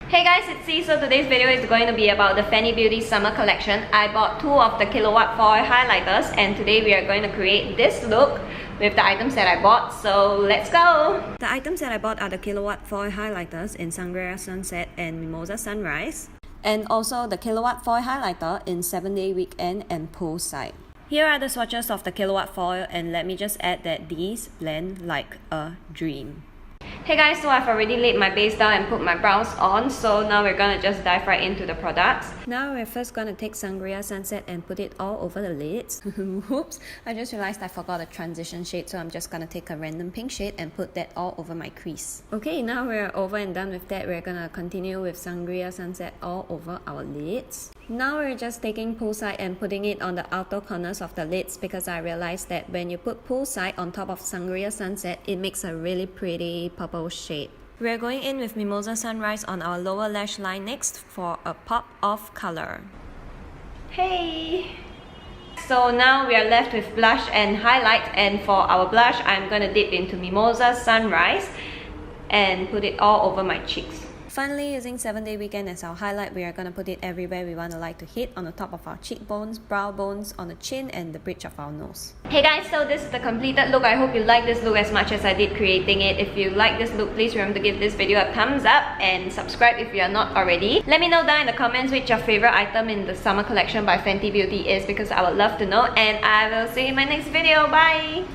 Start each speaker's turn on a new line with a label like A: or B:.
A: Hey guys, it's C. So today's video is going to be about the Fenty Beauty summer collection. I bought 2 of the killawatt foil highlighters and today we are going to create this look with the items that I bought. So let's go! The items that I bought are the killawatt foil highlighters in Sangria Sunset and Mimosa Sunrise, and also the killawatt foil highlighter in 7-Day Weekend and Poolside. Here are the swatches of the killawatt foil, and let me just add that these blend like a dream. Hey guys, so I've already laid my base down and put my brows on, so now we're gonna just dive right into the products. Now we're first gonna take Sangria Sunset and put it all over the lids. Oops, I just realized I forgot a transition shade, so I'm just gonna take a random pink shade and put that all over my crease. Okay, now we're over and done with that. We're gonna continue with Sangria Sunset all over our lids. Now we're just taking Poolside and putting it on the outer corners of the lids because I realized that when you put Poolside on top of Sangria Sunset, it makes a really pretty purple shade. We're going in with Mimosa Sunrise on our lower lash line next for a pop of color. Hey! So now we are left with blush and highlight, and for our blush, I'm gonna dip into Mimosa Sunrise and put it all over my cheeks. Finally, using 7-Day Weekend as our highlight, we are going to put it everywhere we want the light to hit, on the top of our cheekbones, brow bones, on the chin, and the bridge of our nose. Hey guys, so this is the completed look. I hope you like this look as much as I did creating it. If you like this look, please remember to give this video a thumbs up and subscribe if you are not already. Let me know down in the comments which your favorite item in the summer collection by Fenty Beauty is, because I would love to know, and I will see you in my next video. Bye!